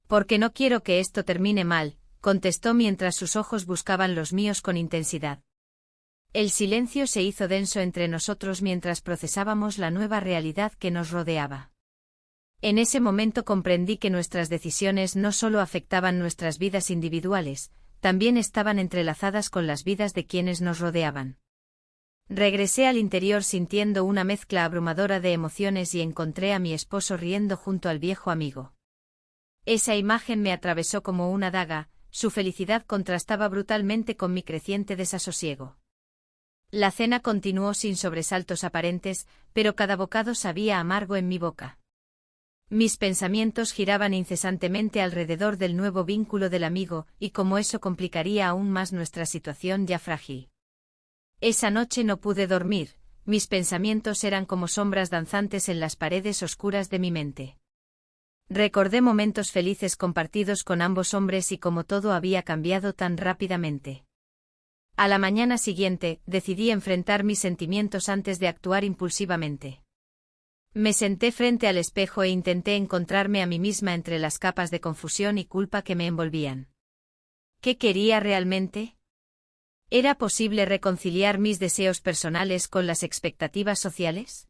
Porque no quiero que esto termine mal, contestó mientras sus ojos buscaban los míos con intensidad. El silencio se hizo denso entre nosotros mientras procesábamos la nueva realidad que nos rodeaba. En ese momento comprendí que nuestras decisiones no solo afectaban nuestras vidas individuales, también estaban entrelazadas con las vidas de quienes nos rodeaban. Regresé al interior sintiendo una mezcla abrumadora de emociones y encontré a mi esposo riendo junto al viejo amigo. Esa imagen me atravesó como una daga, su felicidad contrastaba brutalmente con mi creciente desasosiego. La cena continuó sin sobresaltos aparentes, pero cada bocado sabía amargo en mi boca. Mis pensamientos giraban incesantemente alrededor del nuevo vínculo del amigo, y cómo eso complicaría aún más nuestra situación ya frágil. Esa noche no pude dormir, mis pensamientos eran como sombras danzantes en las paredes oscuras de mi mente. Recordé momentos felices compartidos con ambos hombres y cómo todo había cambiado tan rápidamente. A la mañana siguiente, decidí enfrentar mis sentimientos antes de actuar impulsivamente. Me senté frente al espejo e intenté encontrarme a mí misma entre las capas de confusión y culpa que me envolvían. ¿Qué quería realmente? ¿Era posible reconciliar mis deseos personales con las expectativas sociales?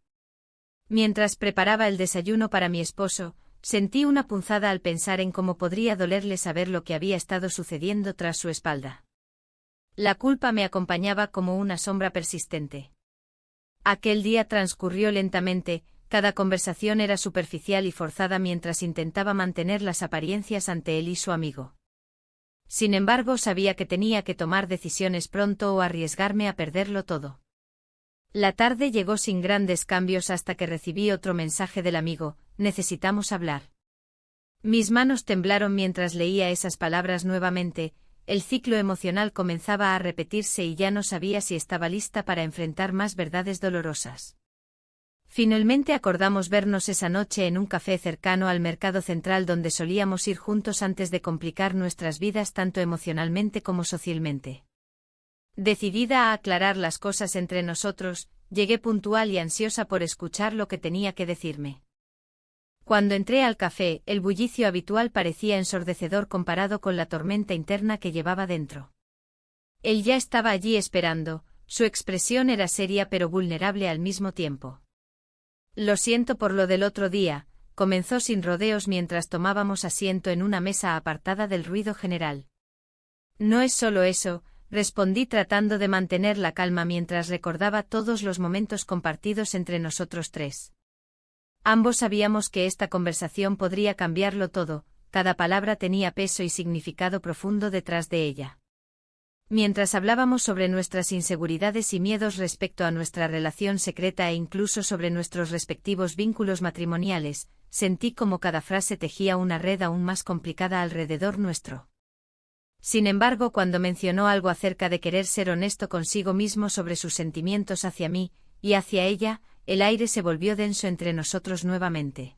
Mientras preparaba el desayuno para mi esposo, sentí una punzada al pensar en cómo podría dolerle saber lo que había estado sucediendo tras su espalda. La culpa me acompañaba como una sombra persistente. Aquel día transcurrió lentamente, cada conversación era superficial y forzada mientras intentaba mantener las apariencias ante él y su amigo. Sin embargo, sabía que tenía que tomar decisiones pronto o arriesgarme a perderlo todo. La tarde llegó sin grandes cambios hasta que recibí otro mensaje del amigo: necesitamos hablar. Mis manos temblaron mientras leía esas palabras nuevamente, el ciclo emocional comenzaba a repetirse y ya no sabía si estaba lista para enfrentar más verdades dolorosas. Finalmente acordamos vernos esa noche en un café cercano al mercado central donde solíamos ir juntos antes de complicar nuestras vidas tanto emocionalmente como socialmente. Decidida a aclarar las cosas entre nosotros, llegué puntual y ansiosa por escuchar lo que tenía que decirme. Cuando entré al café, el bullicio habitual parecía ensordecedor comparado con la tormenta interna que llevaba dentro. Él ya estaba allí esperando, su expresión era seria pero vulnerable al mismo tiempo. Lo siento por lo del otro día, comenzó sin rodeos mientras tomábamos asiento en una mesa apartada del ruido general. No es solo eso, respondí tratando de mantener la calma mientras recordaba todos los momentos compartidos entre nosotros tres. Ambos sabíamos que esta conversación podría cambiarlo todo, cada palabra tenía peso y significado profundo detrás de ella. Mientras hablábamos sobre nuestras inseguridades y miedos respecto a nuestra relación secreta e incluso sobre nuestros respectivos vínculos matrimoniales, sentí como cada frase tejía una red aún más complicada alrededor nuestro. Sin embargo, cuando mencionó algo acerca de querer ser honesto consigo mismo sobre sus sentimientos hacia mí, y hacia ella, el aire se volvió denso entre nosotros nuevamente.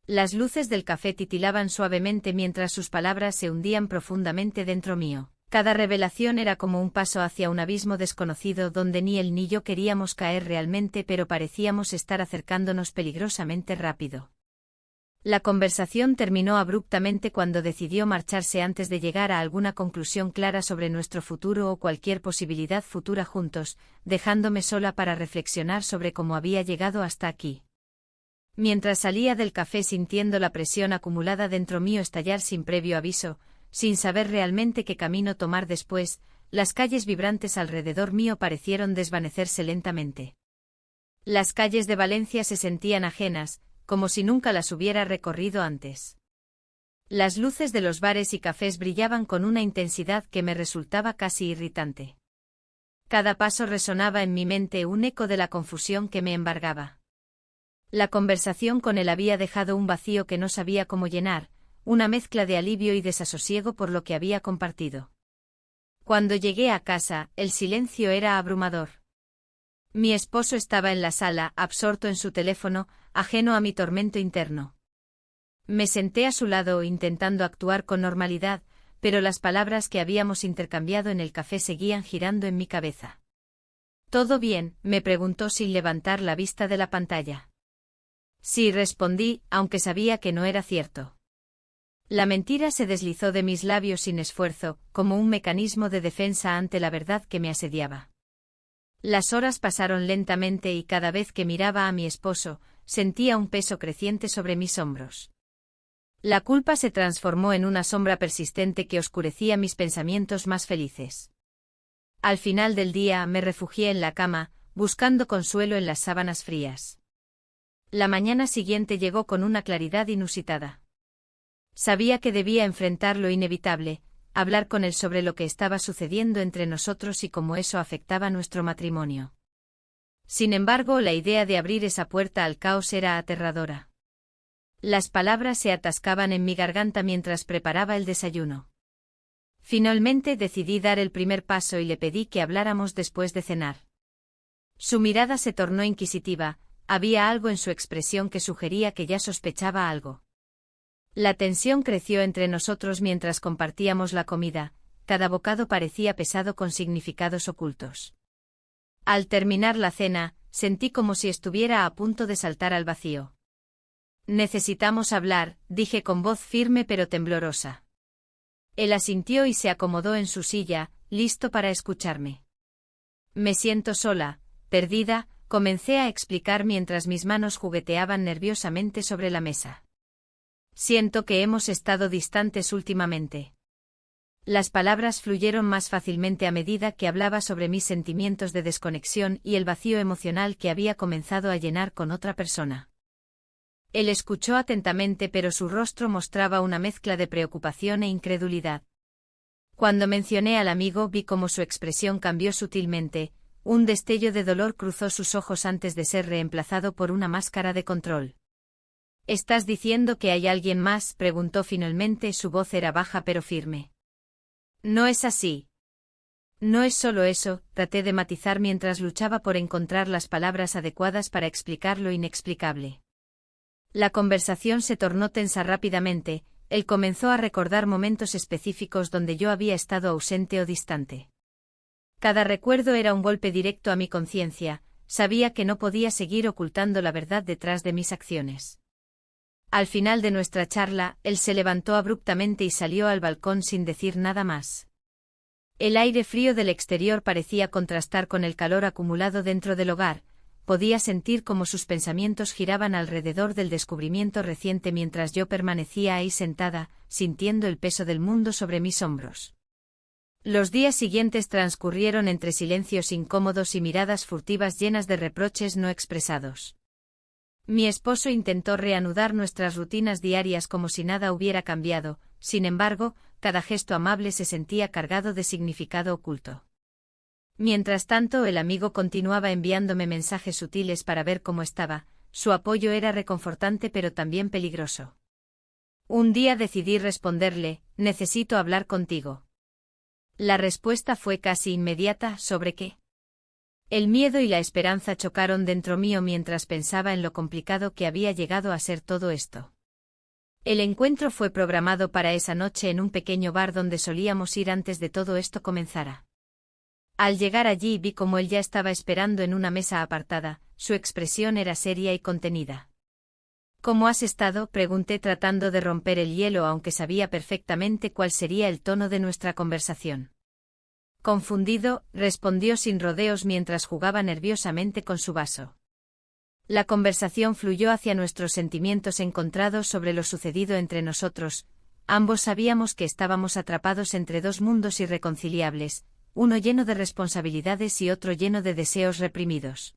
Las luces del café titilaban suavemente mientras sus palabras se hundían profundamente dentro mío. Cada revelación era como un paso hacia un abismo desconocido donde ni él ni yo queríamos caer realmente, pero parecíamos estar acercándonos peligrosamente rápido. La conversación terminó abruptamente cuando decidió marcharse antes de llegar a alguna conclusión clara sobre nuestro futuro o cualquier posibilidad futura juntos, dejándome sola para reflexionar sobre cómo había llegado hasta aquí. Mientras salía del café sintiendo la presión acumulada dentro mío estallar sin previo aviso, sin saber realmente qué camino tomar después, las calles vibrantes alrededor mío parecieron desvanecerse lentamente. Las calles de Valencia se sentían ajenas, como si nunca las hubiera recorrido antes. Las luces de los bares y cafés brillaban con una intensidad que me resultaba casi irritante. Cada paso resonaba en mi mente un eco de la confusión que me embargaba. La conversación con él había dejado un vacío que no sabía cómo llenar, una mezcla de alivio y desasosiego por lo que había compartido. Cuando llegué a casa, el silencio era abrumador. Mi esposo estaba en la sala, absorto en su teléfono, ajeno a mi tormento interno. Me senté a su lado intentando actuar con normalidad, pero las palabras que habíamos intercambiado en el café seguían girando en mi cabeza. ¿Todo bien?, me preguntó sin levantar la vista de la pantalla. Sí, respondí, aunque sabía que no era cierto. La mentira se deslizó de mis labios sin esfuerzo, como un mecanismo de defensa ante la verdad que me asediaba. Las horas pasaron lentamente y cada vez que miraba a mi esposo, sentía un peso creciente sobre mis hombros. La culpa se transformó en una sombra persistente que oscurecía mis pensamientos más felices. Al final del día me refugié en la cama, buscando consuelo en las sábanas frías. La mañana siguiente llegó con una claridad inusitada. Sabía que debía enfrentar lo inevitable, hablar con él sobre lo que estaba sucediendo entre nosotros y cómo eso afectaba nuestro matrimonio. Sin embargo, la idea de abrir esa puerta al caos era aterradora. Las palabras se atascaban en mi garganta mientras preparaba el desayuno. Finalmente decidí dar el primer paso y le pedí que habláramos después de cenar. Su mirada se tornó inquisitiva, había algo en su expresión que sugería que ya sospechaba algo. La tensión creció entre nosotros mientras compartíamos la comida, cada bocado parecía pesado con significados ocultos. Al terminar la cena, sentí como si estuviera a punto de saltar al vacío. Necesitamos hablar, dije con voz firme pero temblorosa. Él asintió y se acomodó en su silla, listo para escucharme. Me siento sola, perdida, comencé a explicar mientras mis manos jugueteaban nerviosamente sobre la mesa. Siento que hemos estado distantes últimamente. Las palabras fluyeron más fácilmente a medida que hablaba sobre mis sentimientos de desconexión y el vacío emocional que había comenzado a llenar con otra persona. Él escuchó atentamente, pero su rostro mostraba una mezcla de preocupación e incredulidad. Cuando mencioné al amigo, vi cómo su expresión cambió sutilmente, un destello de dolor cruzó sus ojos antes de ser reemplazado por una máscara de control. ¿Estás diciendo que hay alguien más?, preguntó finalmente, su voz era baja pero firme. No es así. No es solo eso, traté de matizar mientras luchaba por encontrar las palabras adecuadas para explicar lo inexplicable. La conversación se tornó tensa rápidamente, él comenzó a recordar momentos específicos donde yo había estado ausente o distante. Cada recuerdo era un golpe directo a mi conciencia, sabía que no podía seguir ocultando la verdad detrás de mis acciones. Al final de nuestra charla, él se levantó abruptamente y salió al balcón sin decir nada más. El aire frío del exterior parecía contrastar con el calor acumulado dentro del hogar, podía sentir cómo sus pensamientos giraban alrededor del descubrimiento reciente mientras yo permanecía ahí sentada, sintiendo el peso del mundo sobre mis hombros. Los días siguientes transcurrieron entre silencios incómodos y miradas furtivas llenas de reproches no expresados. Mi esposo intentó reanudar nuestras rutinas diarias como si nada hubiera cambiado, sin embargo, cada gesto amable se sentía cargado de significado oculto. Mientras tanto, el amigo continuaba enviándome mensajes sutiles para ver cómo estaba, su apoyo era reconfortante pero también peligroso. Un día decidí responderle, necesito hablar contigo. La respuesta fue casi inmediata, ¿sobre qué? El miedo y la esperanza chocaron dentro mío mientras pensaba en lo complicado que había llegado a ser todo esto. El encuentro fue programado para esa noche en un pequeño bar donde solíamos ir antes de todo esto comenzara. Al llegar allí vi cómo él ya estaba esperando en una mesa apartada, su expresión era seria y contenida. ¿Cómo has estado?, pregunté tratando de romper el hielo aunque sabía perfectamente cuál sería el tono de nuestra conversación. Confundido, respondió sin rodeos mientras jugaba nerviosamente con su vaso. La conversación fluyó hacia nuestros sentimientos encontrados sobre lo sucedido entre nosotros, ambos sabíamos que estábamos atrapados entre dos mundos irreconciliables, uno lleno de responsabilidades y otro lleno de deseos reprimidos.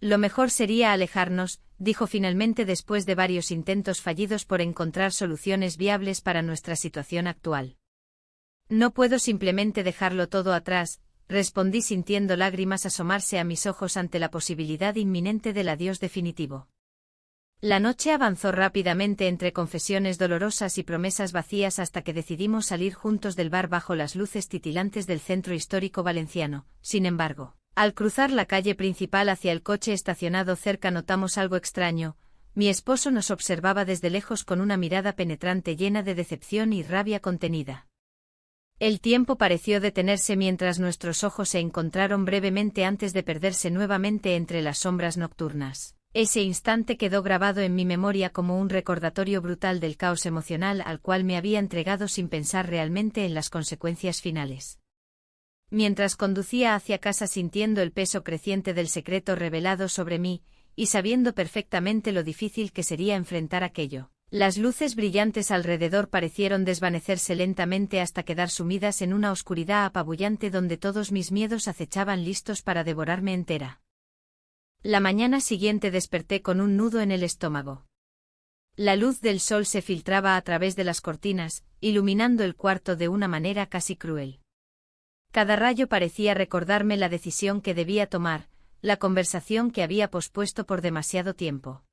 Lo mejor sería alejarnos, dijo finalmente después de varios intentos fallidos por encontrar soluciones viables para nuestra situación actual. No puedo simplemente dejarlo todo atrás, respondí sintiendo lágrimas asomarse a mis ojos ante la posibilidad inminente del adiós definitivo. La noche avanzó rápidamente entre confesiones dolorosas y promesas vacías hasta que decidimos salir juntos del bar bajo las luces titilantes del centro histórico valenciano. Sin embargo, al cruzar la calle principal hacia el coche estacionado cerca notamos algo extraño. Mi esposo nos observaba desde lejos con una mirada penetrante llena de decepción y rabia contenida. El tiempo pareció detenerse mientras nuestros ojos se encontraron brevemente antes de perderse nuevamente entre las sombras nocturnas. Ese instante quedó grabado en mi memoria como un recordatorio brutal del caos emocional al cual me había entregado sin pensar realmente en las consecuencias finales. Mientras conducía hacia casa sintiendo el peso creciente del secreto revelado sobre mí, y sabiendo perfectamente lo difícil que sería enfrentar aquello, las luces brillantes alrededor parecieron desvanecerse lentamente hasta quedar sumidas en una oscuridad apabullante donde todos mis miedos acechaban listos para devorarme entera. La mañana siguiente desperté con un nudo en el estómago. La luz del sol se filtraba a través de las cortinas, iluminando el cuarto de una manera casi cruel. Cada rayo parecía recordarme la decisión que debía tomar, la conversación que había pospuesto por demasiado tiempo.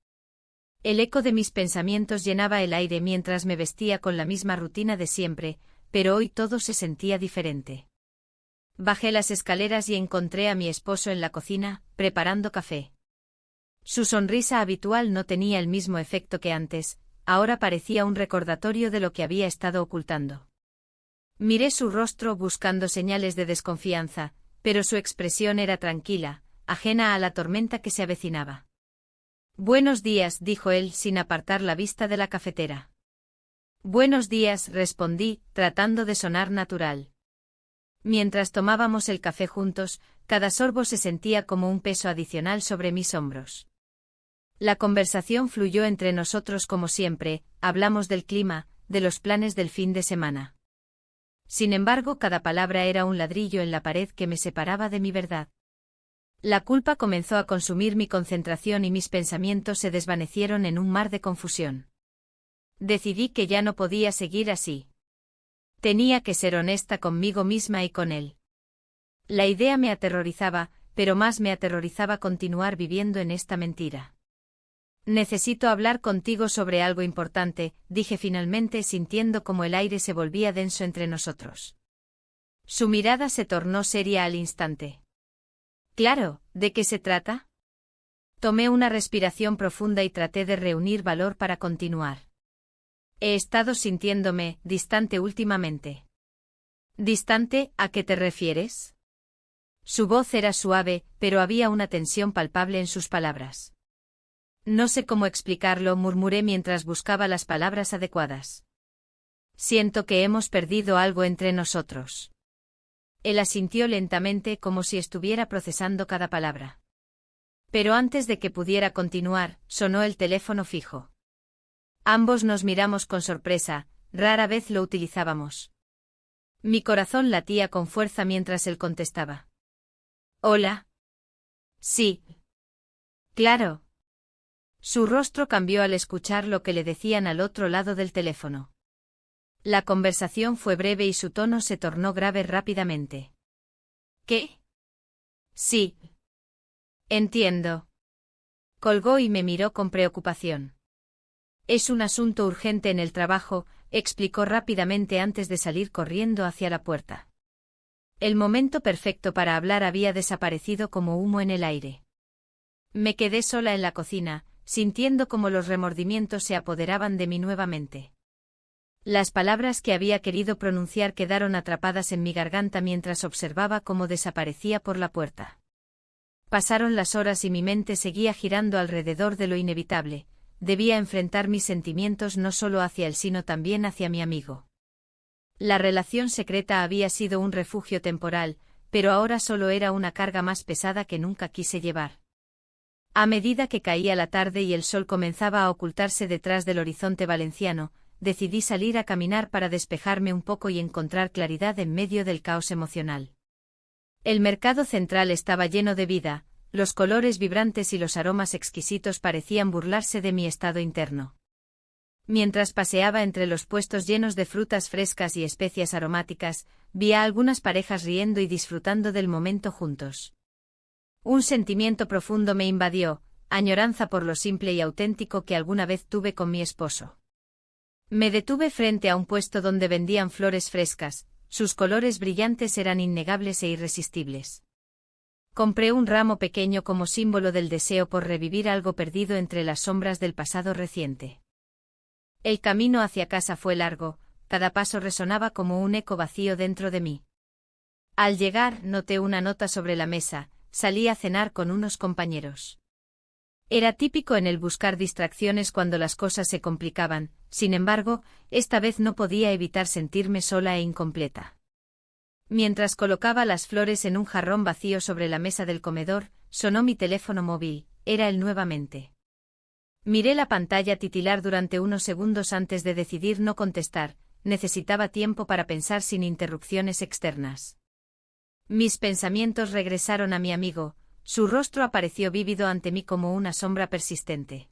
El eco de mis pensamientos llenaba el aire mientras me vestía con la misma rutina de siempre, pero hoy todo se sentía diferente. Bajé las escaleras y encontré a mi esposo en la cocina, preparando café. Su sonrisa habitual no tenía el mismo efecto que antes, ahora parecía un recordatorio de lo que había estado ocultando. Miré su rostro buscando señales de desconfianza, pero su expresión era tranquila, ajena a la tormenta que se avecinaba. «Buenos días», dijo él sin apartar la vista de la cafetera. «Buenos días», respondí, tratando de sonar natural. Mientras tomábamos el café juntos, cada sorbo se sentía como un peso adicional sobre mis hombros. La conversación fluyó entre nosotros como siempre, hablamos del clima, de los planes del fin de semana. Sin embargo, cada palabra era un ladrillo en la pared que me separaba de mi verdad. La culpa comenzó a consumir mi concentración y mis pensamientos se desvanecieron en un mar de confusión. Decidí que ya no podía seguir así. Tenía que ser honesta conmigo misma y con él. La idea me aterrorizaba, pero más me aterrorizaba continuar viviendo en esta mentira. «Necesito hablar contigo sobre algo importante», dije finalmente sintiendo como el aire se volvía denso entre nosotros. Su mirada se tornó seria al instante. «Claro, ¿de qué se trata?» Tomé una respiración profunda y traté de reunir valor para continuar. «He estado sintiéndome distante últimamente». «¿Distante? ¿A qué te refieres?» Su voz era suave, pero había una tensión palpable en sus palabras. «No sé cómo explicarlo», murmuré mientras buscaba las palabras adecuadas. «Siento que hemos perdido algo entre nosotros». Él asintió lentamente como si estuviera procesando cada palabra. Pero antes de que pudiera continuar, sonó el teléfono fijo. Ambos nos miramos con sorpresa, rara vez lo utilizábamos. Mi corazón latía con fuerza mientras él contestaba. «Hola». «Sí». «Claro». Su rostro cambió al escuchar lo que le decían al otro lado del teléfono. La conversación fue breve y su tono se tornó grave rápidamente. «¿Qué?» «Sí». «Entiendo». Colgó y me miró con preocupación. «Es un asunto urgente en el trabajo», explicó rápidamente antes de salir corriendo hacia la puerta. El momento perfecto para hablar había desaparecido como humo en el aire. Me quedé sola en la cocina, sintiendo como los remordimientos se apoderaban de mí nuevamente. Las palabras que había querido pronunciar quedaron atrapadas en mi garganta mientras observaba cómo desaparecía por la puerta. Pasaron las horas y mi mente seguía girando alrededor de lo inevitable. Debía enfrentar mis sentimientos no solo hacia él sino también hacia mi amigo. La relación secreta había sido un refugio temporal, pero ahora solo era una carga más pesada que nunca quise llevar. A medida que caía la tarde y el sol comenzaba a ocultarse detrás del horizonte valenciano, decidí salir a caminar para despejarme un poco y encontrar claridad en medio del caos emocional. El mercado central estaba lleno de vida, los colores vibrantes y los aromas exquisitos parecían burlarse de mi estado interno. Mientras paseaba entre los puestos llenos de frutas frescas y especias aromáticas, vi a algunas parejas riendo y disfrutando del momento juntos. Un sentimiento profundo me invadió, añoranza por lo simple y auténtico que alguna vez tuve con mi esposo. Me detuve frente a un puesto donde vendían flores frescas, sus colores brillantes eran innegables e irresistibles. Compré un ramo pequeño como símbolo del deseo por revivir algo perdido entre las sombras del pasado reciente. El camino hacia casa fue largo, cada paso resonaba como un eco vacío dentro de mí. Al llegar, noté una nota sobre la mesa, salí a cenar con unos compañeros. Era típico en él buscar distracciones cuando las cosas se complicaban, sin embargo, esta vez no podía evitar sentirme sola e incompleta. Mientras colocaba las flores en un jarrón vacío sobre la mesa del comedor, sonó mi teléfono móvil, era él nuevamente. Miré la pantalla titilar durante unos segundos antes de decidir no contestar, necesitaba tiempo para pensar sin interrupciones externas. Mis pensamientos regresaron a mi amigo, su rostro apareció vívido ante mí como una sombra persistente.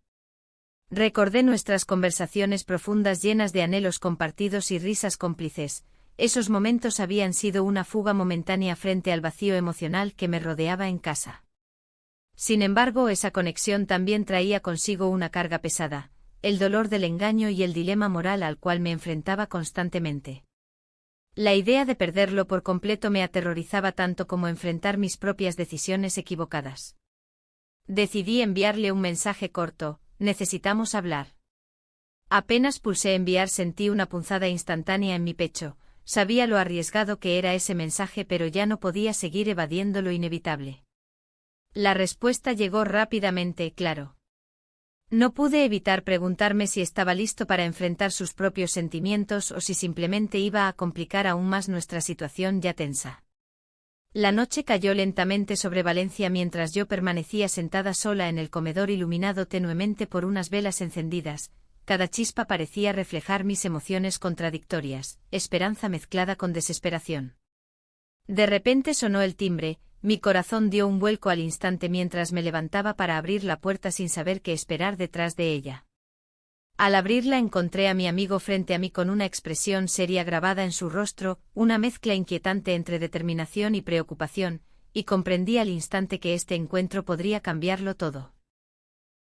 Recordé nuestras conversaciones profundas llenas de anhelos compartidos y risas cómplices, esos momentos habían sido una fuga momentánea frente al vacío emocional que me rodeaba en casa. Sin embargo, esa conexión también traía consigo una carga pesada, el dolor del engaño y el dilema moral al cual me enfrentaba constantemente. La idea de perderlo por completo me aterrorizaba tanto como enfrentar mis propias decisiones equivocadas. Decidí enviarle un mensaje corto: necesitamos hablar. Apenas pulsé enviar sentí una punzada instantánea en mi pecho, sabía lo arriesgado que era ese mensaje pero ya no podía seguir evadiendo lo inevitable. La respuesta llegó rápidamente, claro. No pude evitar preguntarme si estaba listo para enfrentar sus propios sentimientos o si simplemente iba a complicar aún más nuestra situación ya tensa. La noche cayó lentamente sobre Valencia mientras yo permanecía sentada sola en el comedor iluminado tenuemente por unas velas encendidas. Cada chispa parecía reflejar mis emociones contradictorias, esperanza mezclada con desesperación. De repente sonó el timbre. Mi corazón dio un vuelco al instante mientras me levantaba para abrir la puerta sin saber qué esperar detrás de ella. Al abrirla encontré a mi amigo frente a mí con una expresión seria grabada en su rostro, una mezcla inquietante entre determinación y preocupación, y comprendí al instante que este encuentro podría cambiarlo todo.